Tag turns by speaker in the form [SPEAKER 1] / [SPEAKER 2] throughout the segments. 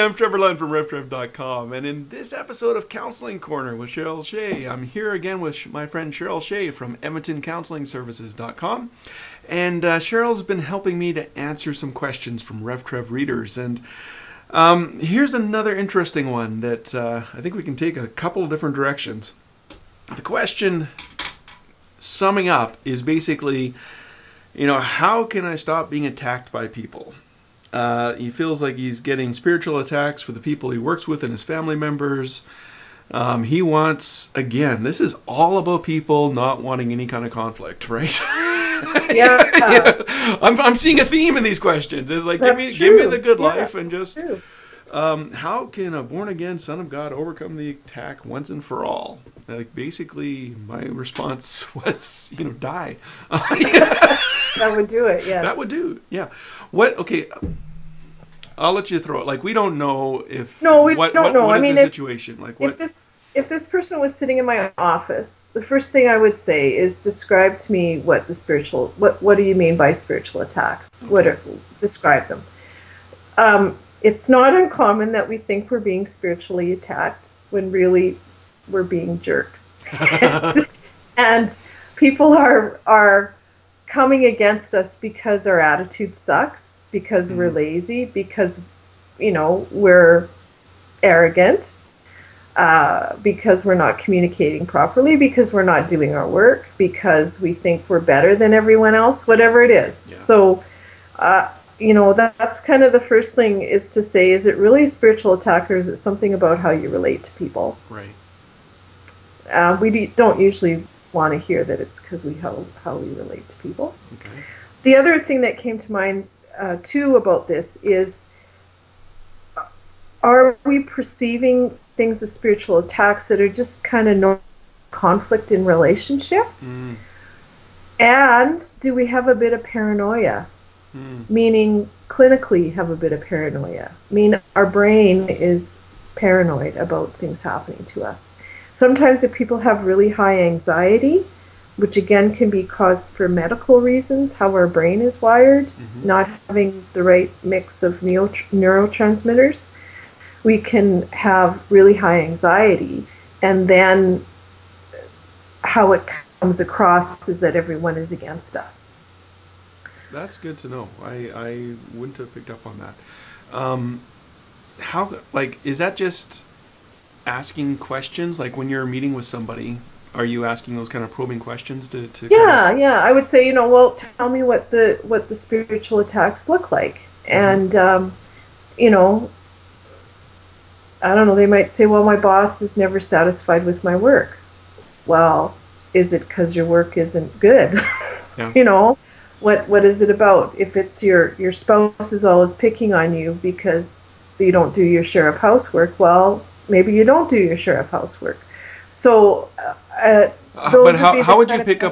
[SPEAKER 1] I'm Trevor Lund from RevTrev.com, and in this episode of Counseling Corner with Cheryl Shea, I'm here again with my friend Cheryl Shea from EdmontonCounselingServices.com, and Cheryl's been helping me to answer some questions from RevTrev readers, and here's another interesting one that I think we can take a couple different directions. The question, summing up, is basically, how can I stop being attacked by people? He feels like he's getting spiritual attacks for the people he works with and his family members. He wants, again, this is all about people not wanting any kind of conflict, right?
[SPEAKER 2] Yeah.
[SPEAKER 1] I'm seeing a theme in these questions. It's like, give me the good life, and just, how can a born-again son of God overcome the attack once and for all? Like, basically, my response was, die.
[SPEAKER 2] That would do it, yes.
[SPEAKER 1] That would do, yeah. Okay, I'll let you throw it. Like, we don't know if...
[SPEAKER 2] No, we don't know.
[SPEAKER 1] What
[SPEAKER 2] I mean,
[SPEAKER 1] the situation? Like, what?
[SPEAKER 2] If this person was sitting in my office, the first thing I would say is describe to me what do you mean by spiritual attacks?
[SPEAKER 1] Okay.
[SPEAKER 2] Describe them. It's not uncommon that we think we're being spiritually attacked when really we're being jerks. And people are coming against us because our attitude sucks, because we're lazy, because we're arrogant, because we're not communicating properly, because we're not doing our work, because we think we're better than everyone else, whatever it is. Yeah. So that's kind of the first thing, is to say, is it really a spiritual attack, or is it something about how you relate to people?
[SPEAKER 1] Right.
[SPEAKER 2] We don't usually want to hear that it's because how we relate to people.
[SPEAKER 1] Okay.
[SPEAKER 2] The other thing that came to mind too about this is, are we perceiving things as spiritual attacks that are just kind of no conflict in relationships? And do we have a bit of paranoia? Meaning clinically have a bit of paranoia. I mean, our brain is paranoid about things happening to us. Sometimes if people have really high anxiety, which again can be caused for medical reasons, how our brain is wired, not having the right mix of neurotransmitters, we can have really high anxiety, and then how it comes across is that everyone is against us.
[SPEAKER 1] That's good to know. I wouldn't have picked up on that. Is that just asking questions? Like, when you're meeting with somebody, are you asking those kind of probing questions to
[SPEAKER 2] Yeah, I would say, well, tell me what the spiritual attacks look like. And I don't know, they might say, well, my boss is never satisfied with my work. Well, is it because your work isn't good?
[SPEAKER 1] Yeah.
[SPEAKER 2] What is it about? If it's your spouse is always picking on you because you don't do your share of housework, well, maybe you don't do your share of housework. So,
[SPEAKER 1] but how would you pick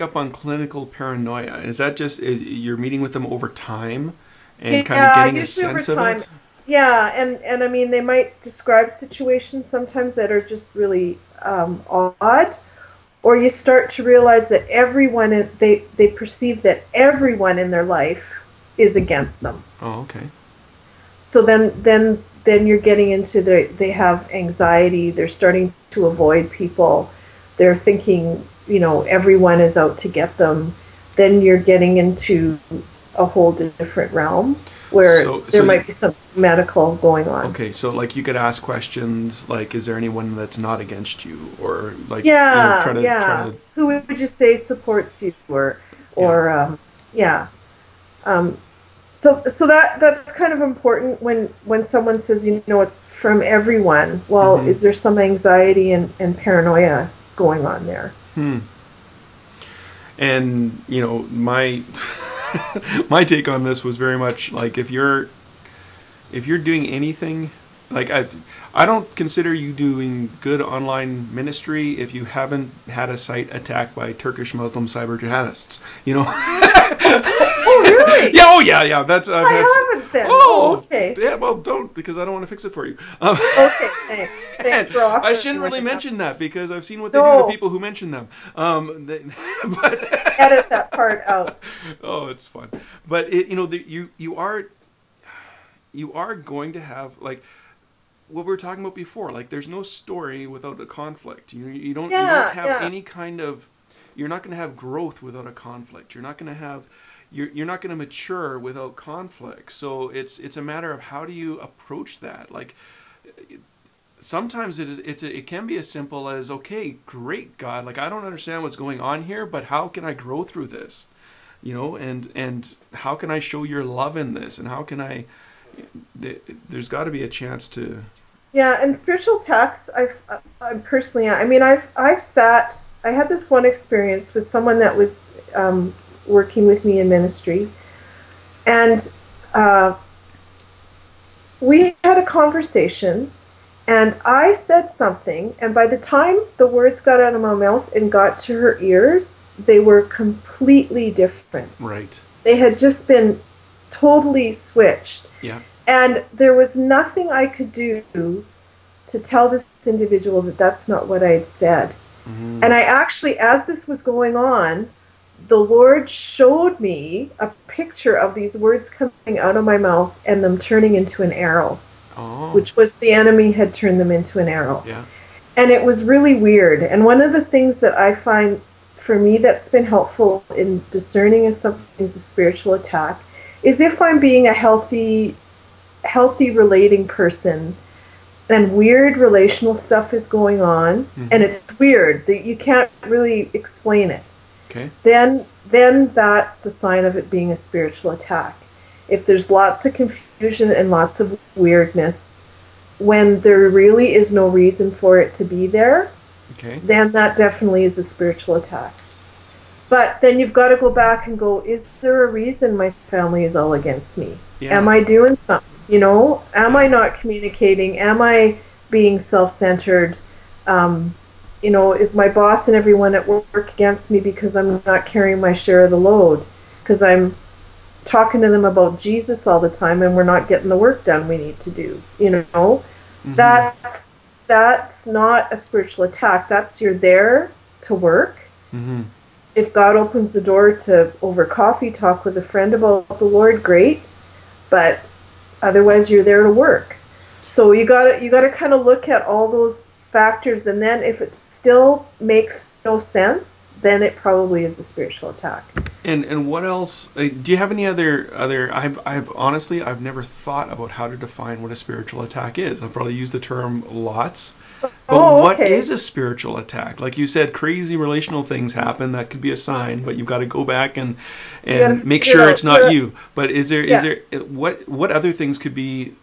[SPEAKER 1] up on clinical paranoia? Is that just you're meeting with them over time and kind of getting a sense of it?
[SPEAKER 2] Yeah, and I mean, they might describe situations sometimes that are just really odd, or you start to realize that they perceive that everyone in their life is against them.
[SPEAKER 1] Oh, okay.
[SPEAKER 2] So then you're getting into they have anxiety, they're starting to avoid people, they're thinking, everyone is out to get them. Then you're getting into a whole different realm where there might be some medical going on.
[SPEAKER 1] Okay, so like you could ask questions like, is there anyone that's not against you? Or like,
[SPEAKER 2] try to who would you say supports you? So that's kind of important when someone says, it's from everyone. Well, is there some anxiety and paranoia going on there?
[SPEAKER 1] And, my my take on this was very much like, if you're doing anything, like I don't consider you doing good online ministry if you haven't had a site attacked by Turkish Muslim cyber jihadists.
[SPEAKER 2] Oh, really?
[SPEAKER 1] Yeah. Oh, yeah. That's.
[SPEAKER 2] I haven't then.
[SPEAKER 1] Oh,
[SPEAKER 2] okay.
[SPEAKER 1] Yeah. Well, don't, because I don't want to fix it for you.
[SPEAKER 2] Okay. Thanks for offering.
[SPEAKER 1] I shouldn't really mention that because I've seen what they do to people who mention them. But
[SPEAKER 2] edit that part out.
[SPEAKER 1] Oh, it's fun. But you are. you are going to have, like what we were talking about before, like there's no story without a conflict. You don't have any kind of, you're not going to have growth without a conflict. You're not going to have, you're not going to mature without conflict. So it's a matter of how do you approach that. Like sometimes it can be as simple as, okay, great, God, like I don't understand what's going on here, but how can I grow through this? You know, and how can I show your love in this? And how can I, there's got to be a chance to.
[SPEAKER 2] Yeah, and spiritual attacks, I personally, I mean, I had this one experience with someone that was working with me in ministry, and we had a conversation, and I said something, and by the time the words got out of my mouth and got to her ears, they were completely different.
[SPEAKER 1] Right.
[SPEAKER 2] They had just been totally switched.
[SPEAKER 1] Yeah.
[SPEAKER 2] And there was nothing I could do to tell this individual that that's not what I had said. Mm-hmm. And I actually, as this was going on, the Lord showed me a picture of these words coming out of my mouth and them turning into an arrow, which was the enemy had turned them into an arrow.
[SPEAKER 1] Yeah.
[SPEAKER 2] And it was really weird. And one of the things that I find for me that's been helpful in discerning if something is a spiritual attack is if I'm being a healthy relating person and weird relational stuff is going on, mm-hmm. and it's weird that you can't really explain it.
[SPEAKER 1] Okay.
[SPEAKER 2] Then that's a sign of it being a spiritual attack. If there's lots of confusion and lots of weirdness when there really is no reason for it to be there,
[SPEAKER 1] okay,
[SPEAKER 2] then that definitely is a spiritual attack. But then you've got to go back and go, is there a reason my family is all against me? Yeah. Am I doing something? You know, am I not communicating? Am I being self-centered? You know, is my boss and everyone at work against me because I'm not carrying my share of the load? Because I'm talking to them about Jesus all the time and we're not getting the work done we need to do. You know, mm-hmm. That's not a spiritual attack. That's you're there to work.
[SPEAKER 1] Mm-hmm.
[SPEAKER 2] If God opens the door to over coffee talk with a friend about the Lord, great. But otherwise, you're there to work. So you gotta kind of look at all those factors, and then if it still makes no sense, then it probably is a spiritual attack.
[SPEAKER 1] And what else? Do you have any other? I've honestly never thought about how to define what a spiritual attack is. I've probably used the term lots. But what is a spiritual attack? Like you said, crazy relational things happen. That could be a sign, but you've got to go back and make sure it's not you. But is there what other things could be?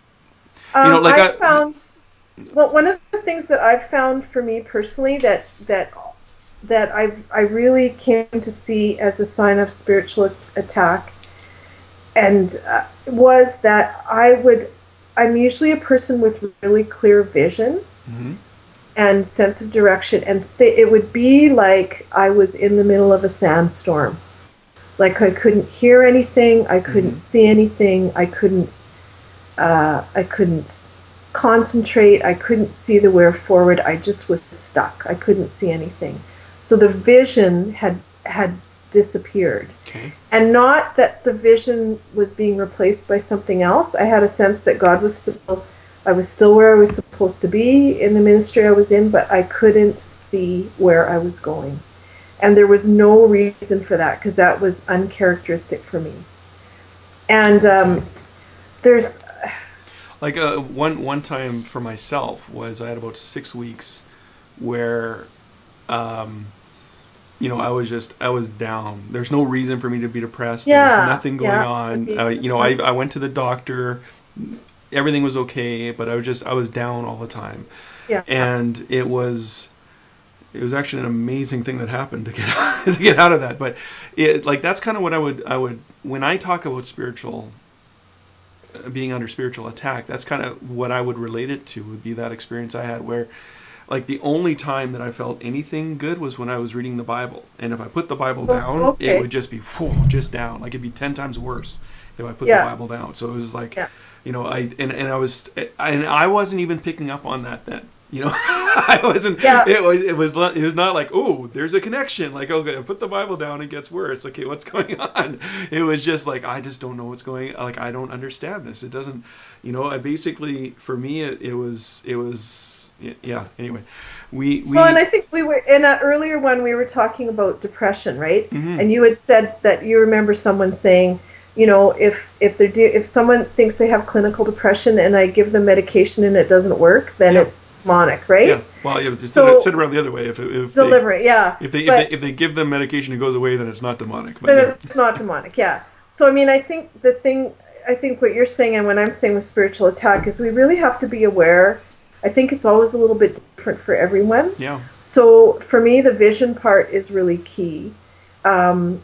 [SPEAKER 1] You know, like
[SPEAKER 2] I found. Well, one of the things that I've found for me personally that I really came to see as a sign of spiritual attack, and was that I'm usually a person with really clear vision.
[SPEAKER 1] Mm-hmm.
[SPEAKER 2] And sense of direction, and it would be like I was in the middle of a sandstorm. Like I couldn't hear anything, I couldn't mm-hmm. see anything, I couldn't concentrate, I couldn't see the way forward. I just was stuck. I couldn't see anything. So the vision had disappeared.
[SPEAKER 1] Okay.
[SPEAKER 2] And not that the vision was being replaced by something else. I had a sense that God was still. I was still where I was supposed to be in the ministry I was in, but I couldn't see where I was going. And there was no reason for that, because that was uncharacteristic for me. And there's...
[SPEAKER 1] Like one time for myself was I had about 6 weeks where, you know, I was down. There's no reason for me to be depressed.
[SPEAKER 2] Yeah,
[SPEAKER 1] there was nothing going on. You know, I went to the doctor. Everything was okay, but I was down all the time.
[SPEAKER 2] Yeah.
[SPEAKER 1] And it was actually an amazing thing that happened to get out of that. But that's kind of what I would when I talk about spiritual being under spiritual attack, that's kind of what I would relate it to, would be that experience I had where like the only time that I felt anything good was when I was reading the Bible. And if I put the Bible down, it would just be just down. Like it'd be 10 times worse if I put the Bible down. So it was like, you know, I wasn't even picking up on that You know, I wasn't.
[SPEAKER 2] Yeah.
[SPEAKER 1] It was not like, oh, there's a connection. Like, okay, put the Bible down. It gets worse. Okay, what's going on? It was just like, I just don't know what's going. Like, I don't understand this. It doesn't. You know, I basically, for me, it was. Yeah. Anyway, we.
[SPEAKER 2] Well, and I think we were in an earlier one. We were talking about depression, right?
[SPEAKER 1] Mm-hmm.
[SPEAKER 2] And you had said that you remember someone saying, you know, if someone thinks they have clinical depression and I give them medication and it doesn't work, then it's demonic, right?
[SPEAKER 1] Yeah. Well, yeah. Sit around the other way. If
[SPEAKER 2] deliberate, yeah.
[SPEAKER 1] If they give them medication, it goes away, then it's not demonic. But
[SPEAKER 2] then it's not demonic, yeah. So I mean, I think what you're saying and what I'm saying with spiritual attack is we really have to be aware. I think it's always a little bit different for everyone.
[SPEAKER 1] Yeah. So
[SPEAKER 2] for me, the vision part is really key. And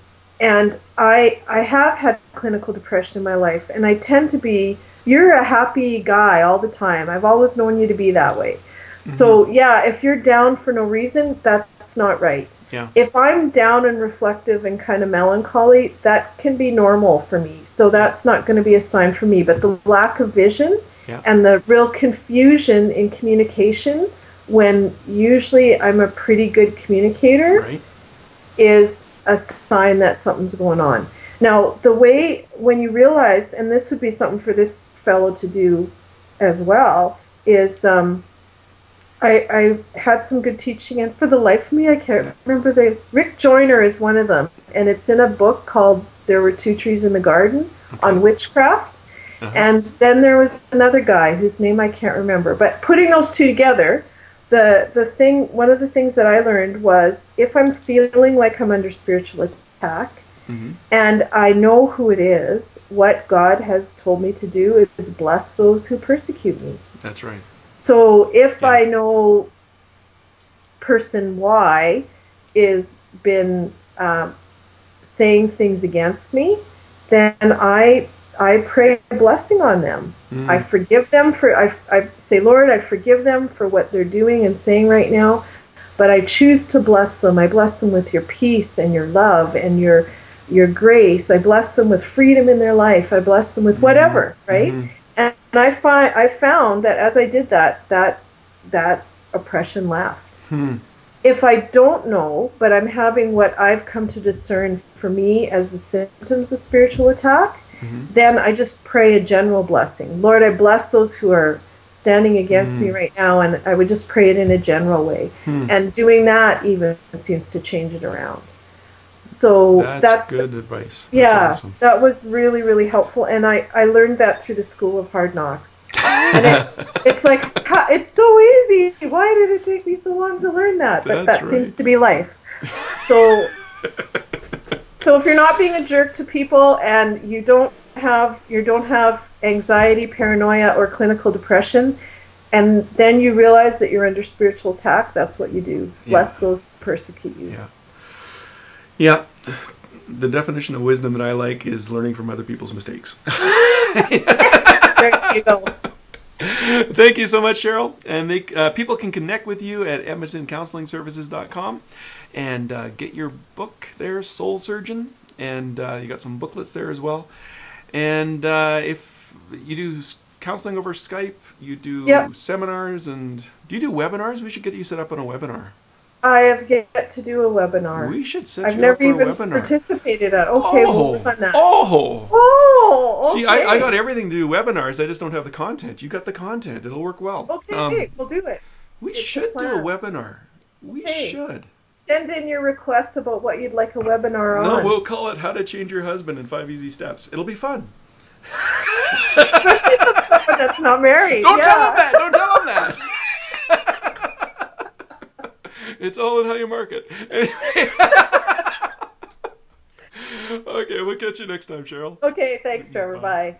[SPEAKER 2] I have had clinical depression in my life, and I tend to be, you're a happy guy all the time. I've always known you to be that way. Mm-hmm. So yeah, if you're down for no reason, that's not right.
[SPEAKER 1] Yeah.
[SPEAKER 2] If I'm down and reflective and kind of melancholy, that can be normal for me. So that's not going to be a sign for me. But the lack of vision and the real confusion in communication, when usually I'm a pretty good communicator, is a sign that something's going on. Now, the way, when you realize, and this would be something for this fellow to do as well, is I had some good teaching, and for the life of me, I can't remember Rick Joyner is one of them, and it's in a book called There Were Two Trees in the Garden on witchcraft. And then there was another guy whose name I can't remember, but putting those two together, one of the things that I learned was, if I'm feeling like I'm under spiritual attack, and I know who it is, what God has told me to do is bless those who persecute me.
[SPEAKER 1] That's right.
[SPEAKER 2] So if I know person Y is been saying things against me, then I pray a blessing on them. I forgive them I say, Lord, I forgive them for what they're doing and saying right now, but I choose to bless them. I bless them with your peace and your love and your grace. I bless them with freedom in their life. I bless them with whatever, right? And I found that as I did that oppression left. If I don't know, but I'm having what I've come to discern for me as the symptoms of spiritual attack, then I just pray a general blessing. Lord, I bless those who are standing against me right now, and I would just pray it in a general way. And doing that even seems to change it around. So that's
[SPEAKER 1] good advice.
[SPEAKER 2] That's awesome. That was really, really helpful, and I learned that through the School of Hard Knocks. And it's like, it's so easy. Why did it take me so long to learn that? But that seems to be life. So if you're not being a jerk to people and you don't have anxiety, paranoia, or clinical depression, and then you realize that you're under spiritual attack, that's what you do. Bless those who persecute you.
[SPEAKER 1] Yeah. The definition of wisdom that I like is learning from other people's mistakes.
[SPEAKER 2] There you go.
[SPEAKER 1] Thank you so much, Cheryl. And people can connect with you at EdmontonCounselingServices.com and get your book there, Soul Surgeon. And you got some booklets there as well. And if you do counseling over Skype, you do seminars, and do you do webinars? We should get you set up on a webinar.
[SPEAKER 2] I have yet to do a webinar.
[SPEAKER 1] We should set
[SPEAKER 2] I've
[SPEAKER 1] you up for a webinar.
[SPEAKER 2] never even participated on. Okay, we'll work on that.
[SPEAKER 1] See, I got everything to do webinars. I just don't have the content. You got the content. It'll work well.
[SPEAKER 2] Okay, we'll do it.
[SPEAKER 1] We should do a webinar. We should.
[SPEAKER 2] Send in your requests about what you'd like a webinar on.
[SPEAKER 1] No, we'll call it How to Change Your Husband in 5 Easy Steps. It'll be fun.
[SPEAKER 2] Especially if someone that's not married.
[SPEAKER 1] Don't tell them that. Don't tell them that. It's all in how you market. Anyway. Okay, we'll catch you next time, Cheryl.
[SPEAKER 2] Okay, thanks, Trevor. Bye.